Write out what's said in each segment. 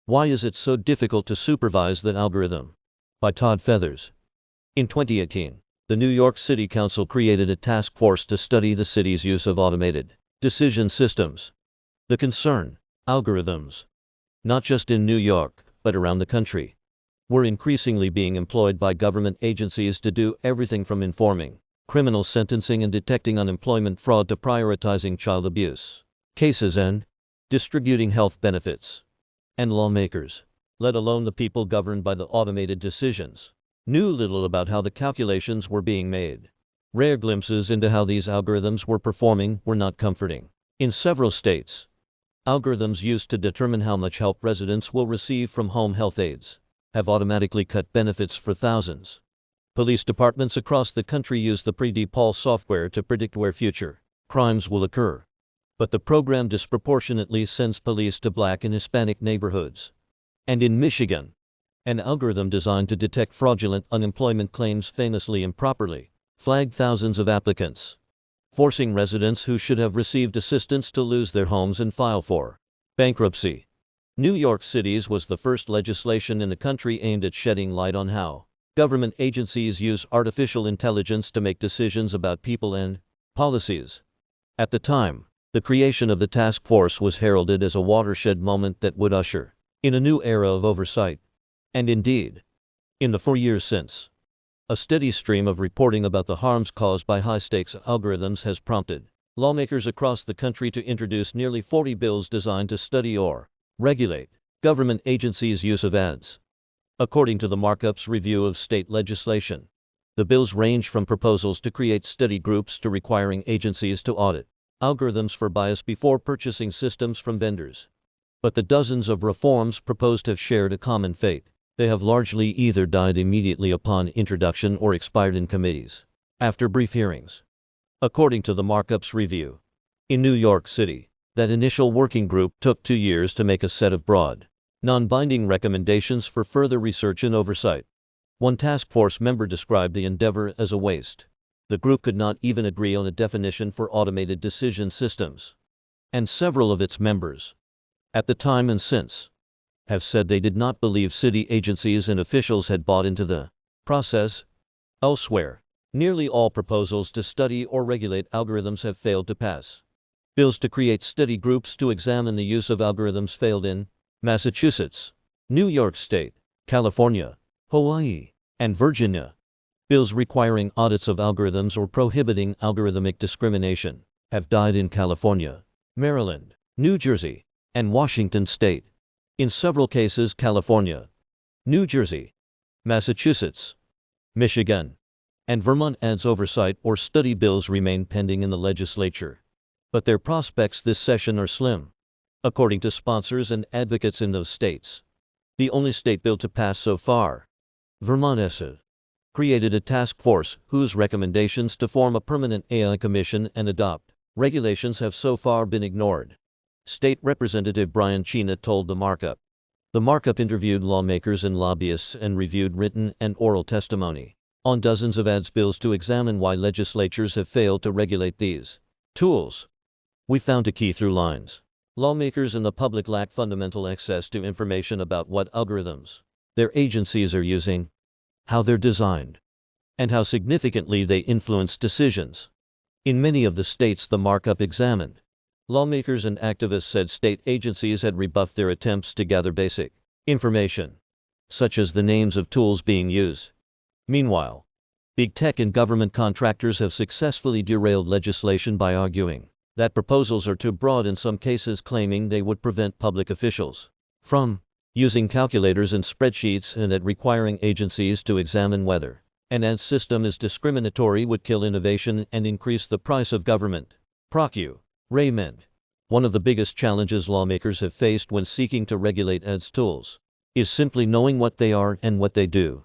Why is it so difficult to supervise the algorithm? By Todd Feathers. In 2018, the New York City Council created a task force to study the city's use of automated decision systems. The concern, algorithms, not just in New York, but around the country, were increasingly being employed by government agencies to do everything from informing criminal sentencing and detecting unemployment fraud to prioritizing child abuse cases and distributing health benefits. And lawmakers, let alone the people governed by the automated decisions, knew little about how the calculations were being made. Rare glimpses into how these algorithms were performing were not comforting. In several states, algorithms used to determine how much help residents will receive from home health aides have automatically cut benefits for thousands. Police departments across the country use the pre-DPOL software to predict where future crimes will occur. But the program disproportionately sends police to Black and Hispanic neighborhoods. And in Michigan, an algorithm designed to detect fraudulent unemployment claims famously improperly flagged thousands of applicants, forcing residents who should have received assistance to lose their homes and file for bankruptcy. New York City's was the first legislation in the country aimed at shedding light on how government agencies use artificial intelligence to make decisions about people and policies. At the time, the creation of the task force was heralded as a watershed moment that would usher in a new era of oversight. And indeed, in the 4 years since, a steady stream of reporting about the harms caused by high-stakes algorithms has prompted lawmakers across the country to introduce nearly 40 bills designed to study or regulate government agencies' use of ads. According to the Markup's review of state legislation, the bills range from proposals to create study groups to requiring agencies to audit algorithms for bias before purchasing systems from vendors. But the dozens of reforms proposed have shared a common fate. They have largely either died immediately upon introduction or expired in committees after brief hearings. According to the Markup's review, in New York City, that initial working group took 2 years to make a set of broad, non-binding recommendations for further research and oversight. One task force member described the endeavor as a waste. The group could not even agree on a definition for automated decision systems. And several of its members, at the time and since, have said they did not believe city agencies and officials had bought into the process. Elsewhere, nearly all proposals to study or regulate algorithms have failed to pass. Bills to create study groups to examine the use of algorithms failed in Massachusetts, New York State, California, Hawaii, and Virginia. Bills requiring audits of algorithms or prohibiting algorithmic discrimination have died in California, Maryland, New Jersey, and Washington State. In several cases, California, New Jersey, Massachusetts, Michigan, and Vermont ads oversight or study bills remain pending in the legislature. But their prospects this session are slim. According to sponsors and advocates in those states, the only state bill to pass so far, Vermont has created a task force whose recommendations to form a permanent AI commission and adopt regulations have so far been ignored. State Representative Brian Chena told the Markup. The Markup interviewed lawmakers and lobbyists and reviewed written and oral testimony on dozens of ads bills to examine why legislatures have failed to regulate these tools. We found two key through lines. Lawmakers and the public lack fundamental access to information about what algorithms their agencies are using, how they're designed, and how significantly they influence decisions. In many of the states the Markup examined, lawmakers and activists said state agencies had rebuffed their attempts to gather basic information, such as the names of tools being used. Meanwhile, big tech and government contractors have successfully derailed legislation by arguing that proposals are too broad, in some cases claiming they would prevent public officials from using calculators and spreadsheets, and that requiring agencies to examine whether an ad system is discriminatory would kill innovation and increase the price of government. Procu. Raymond. One of the biggest challenges lawmakers have faced when seeking to regulate ads tools is simply knowing what they are and what they do.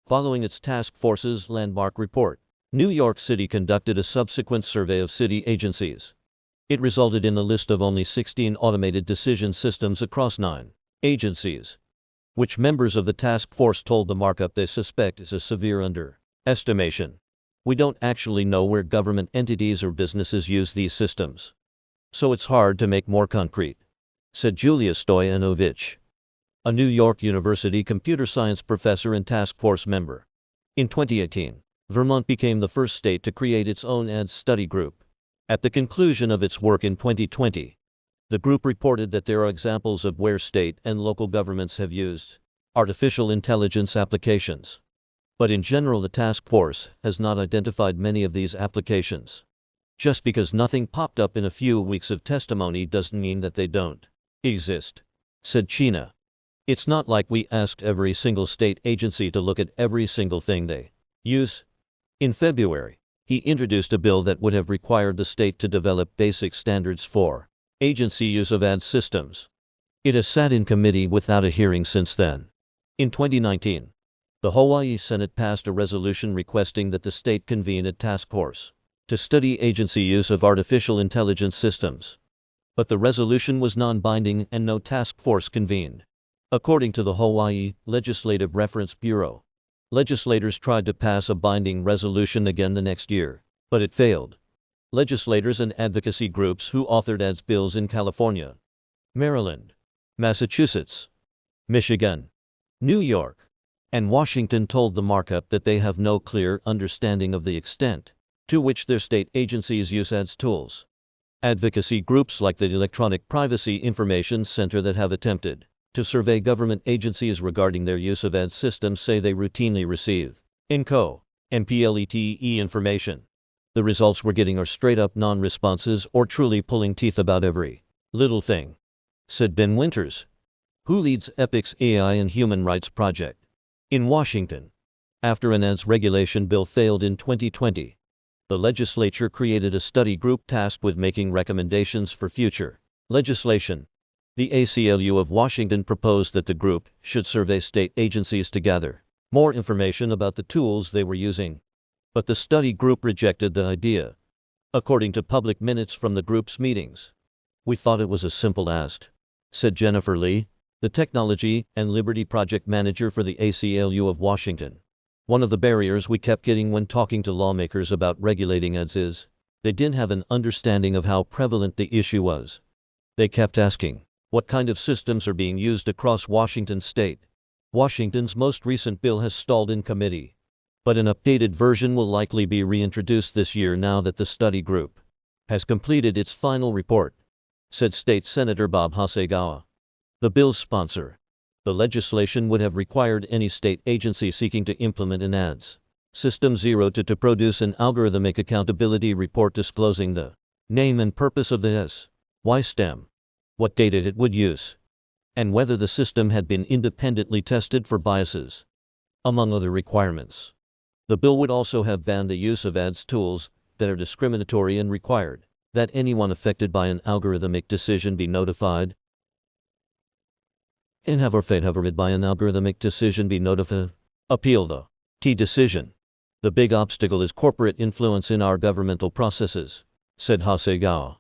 Following its task force's landmark report, New York City conducted a subsequent survey of city agencies. It resulted in a list of only 16 automated decision systems across 9 agencies, which members of the task force told the Markup they suspect is a severe underestimation. We don't actually know where government entities or businesses use these systems, so it's hard to make more concrete, said Julia Stoyanovich, a New York University computer science professor and task force member. In 2018, Vermont became the first state to create its own ads study group. At the conclusion of its work in 2020, the group reported that there are examples of where state and local governments have used artificial intelligence applications. But in general, the task force has not identified many of these applications. Just because nothing popped up in a few weeks of testimony doesn't mean that they don't exist, said China. It's not like we asked every single state agency to look at every single thing they use. In February, he introduced a bill that would have required the state to develop basic standards for agency use of ad systems. It has sat in committee without a hearing since then. In 2019, the Hawaii Senate passed a resolution requesting that the state convene a task force to study agency use of artificial intelligence systems. But the resolution was non-binding and no task force convened. According to the Hawaii Legislative Reference Bureau, legislators tried to pass a binding resolution again the next year, but it failed. Legislators and advocacy groups who authored ads bills in California, Maryland, Massachusetts, Michigan, New York, and Washington told the Markup that they have no clear understanding of the extent to which their state agencies use ads tools. Advocacy groups like the Electronic Privacy Information Center that have attempted to survey government agencies regarding their use of ad systems say they routinely receive MPLETE information. The results we're getting are straight-up non-responses or truly pulling teeth about every little thing, said Ben Winters, who leads EPIC's AI and Human Rights Project in Washington. After an ads regulation bill failed in 2020, the legislature created a study group tasked with making recommendations for future legislation. The ACLU of Washington proposed that the group should survey state agencies to gather more information about the tools they were using. But the study group rejected the idea. According to public minutes from the group's meetings, we thought it was as simple as, said Jennifer Lee, the Technology and Liberty Project Manager for the ACLU of Washington. One of the barriers we kept getting when talking to lawmakers about regulating ads is, they didn't have an understanding of how prevalent the issue was. They kept asking, what kind of systems are being used across Washington state? Washington's most recent bill has stalled in committee, but an updated version will likely be reintroduced this year now that the study group has completed its final report, said State Senator Bob Hasegawa, the bill's sponsor. The legislation would have required any state agency seeking to implement an ads system to produce an algorithmic accountability report disclosing the name and purpose of the SYSTEM, what data it would use, and whether the system had been independently tested for biases, among other requirements. The bill would also have banned the use of ads tools that are discriminatory and required that anyone affected by an algorithmic decision be notified. By an algorithmic decision be notified. Appeal the decision. The big obstacle is corporate influence in our governmental processes, said Hasegawa.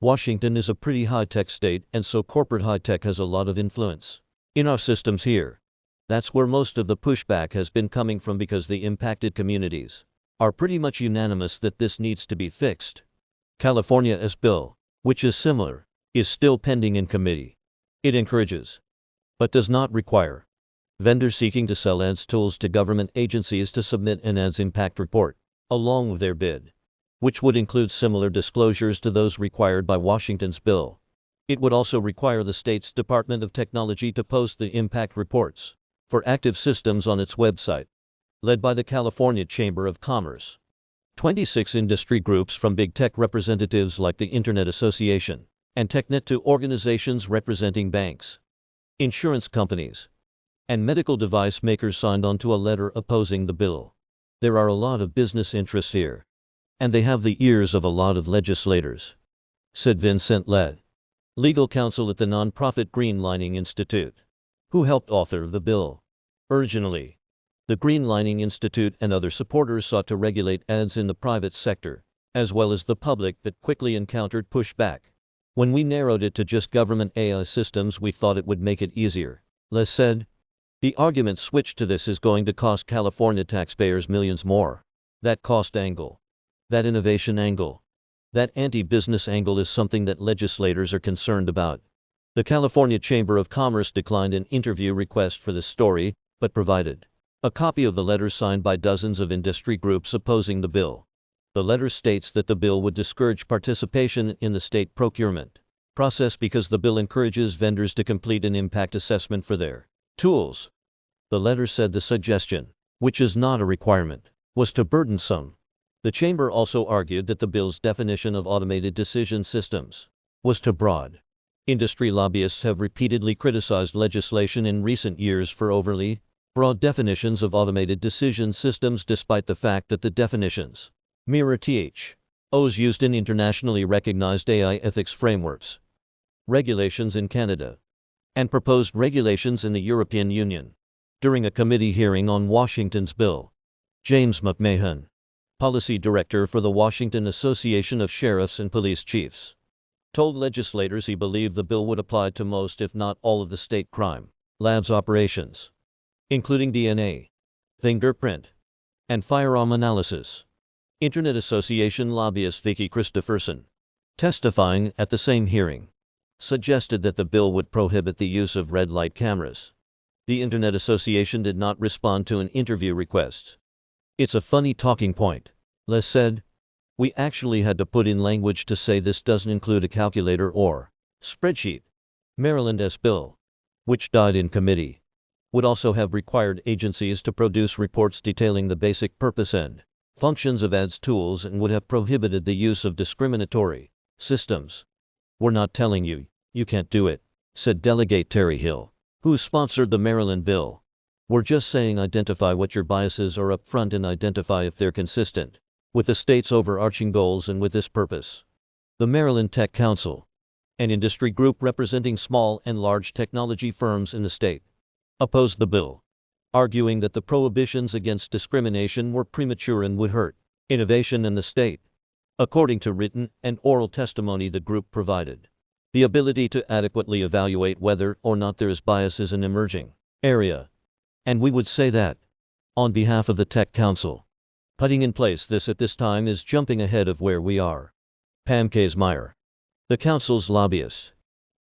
Washington is a pretty high-tech state, and so corporate high-tech has a lot of influence in our systems here. That's where most of the pushback has been coming from because the impacted communities are pretty much unanimous that this needs to be fixed. California's bill, which is similar, is still pending in committee. It encourages, but does not require, vendors seeking to sell ads tools to government agencies to submit an ads impact report along with their bid, which would include similar disclosures to those required by Washington's bill. It would also require the state's Department of Technology to post the impact reports for active systems on its website, led by the California Chamber of Commerce. 26 industry groups from big tech representatives like the Internet Association and TechNet to organizations representing banks, insurance companies, and medical device makers signed on to a letter opposing the bill. There are a lot of business interests here, and they have the ears of a lot of legislators, said Vincent Lett, legal counsel at the nonprofit Greenlining Institute, who helped author the bill. Originally, the Greenlining Institute and other supporters sought to regulate ads in the private sector, as well as the public, but quickly encountered pushback. When we narrowed it to just government AI systems, we thought it would make it easier, Les said. The argument switched to this is going to cost California taxpayers millions more. That cost angle, that innovation angle, that anti-business angle is something that legislators are concerned about. The California Chamber of Commerce declined an interview request for this story, but provided a copy of the letter signed by dozens of industry groups opposing the bill. The letter states that the bill would discourage participation in the state procurement process because the bill encourages vendors to complete an impact assessment for their tools. The letter said the suggestion, which is not a requirement, was too burdensome. The chamber also argued that the bill's definition of automated decision systems was too broad. Industry lobbyists have repeatedly criticized legislation in recent years for overly broad definitions of automated decision systems, despite the fact that the definitions mirror THOs used in internationally recognized AI ethics frameworks, regulations in Canada, and proposed regulations in the European Union. During a committee hearing on Washington's bill, James McMahon, policy director for the Washington Association of Sheriffs and Police Chiefs, told legislators he believed the bill would apply to most, if not all, of the state crime labs operations, including DNA, fingerprint, and firearm analysis. Internet Association lobbyist Vicky Christopherson, testifying at the same hearing, suggested that the bill would prohibit the use of red light cameras. The Internet Association did not respond to an interview request. "It's a funny talking point," Les said. "We actually had to put in language to say this doesn't include a calculator or spreadsheet." Maryland's bill, which died in committee, would also have required agencies to produce reports detailing the basic purpose and functions of ads tools and would have prohibited the use of discriminatory systems. "We're not telling you, you can't do it," said Delegate Terry Hill, who sponsored the Maryland bill. "We're just saying identify what your biases are up front and identify if they're consistent with the state's overarching goals and with this purpose." The Maryland Tech Council, an industry group representing small and large technology firms in the state, opposed the bill, arguing that the prohibitions against discrimination were premature and would hurt innovation in the state. According to written and oral testimony the group provided, the ability to adequately evaluate whether or not there is bias is an emerging area. And we would say that, on behalf of the Tech Council, putting in place this at this time is jumping ahead of where we are. Pam Kaesmeyer, the council's lobbyist,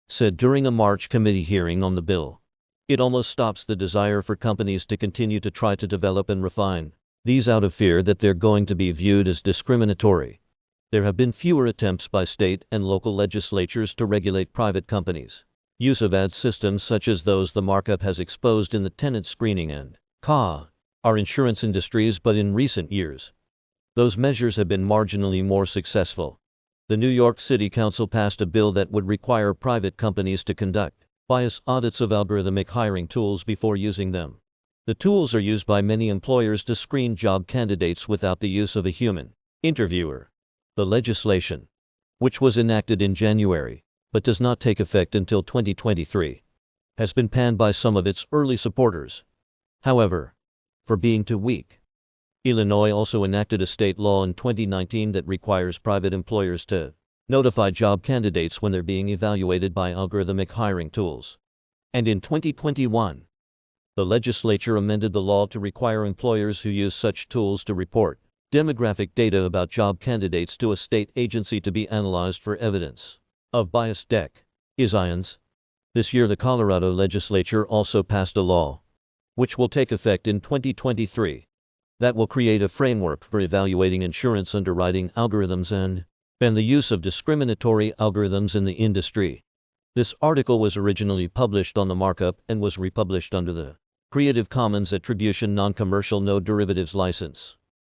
said during a March committee hearing on the bill, "It almost stops the desire for companies to continue to try to develop and refine these out of fear that they're going to be viewed as discriminatory. There have been fewer attempts by state and local legislatures to regulate private companies' use of ad systems such as those the Markup has exposed in the tenant screening and our insurance industries, but in recent years, those measures have been marginally more successful." The New York City Council passed a bill that would require private companies to conduct bias audits of algorithmic hiring tools before using them. The tools are used by many employers to screen job candidates without the use of a human interviewer. The legislation, which was enacted in January, but does not take effect until 2023, has been panned by some of its early supporters, however, for being too weak. Illinois also enacted a state law in 2019 that requires private employers to notify job candidates when they're being evaluated by algorithmic hiring tools. And in 2021, the legislature amended the law to require employers who use such tools to report demographic data about job candidates to a state agency to be analyzed for evidence of bias. Science. This year the Colorado legislature also passed a law, which will take effect in 2023, that will create a framework for evaluating insurance underwriting algorithms and ban the use of discriminatory algorithms in the industry. This article was originally published on the Markup and was republished under the Creative Commons Attribution Non-Commercial No Derivatives license.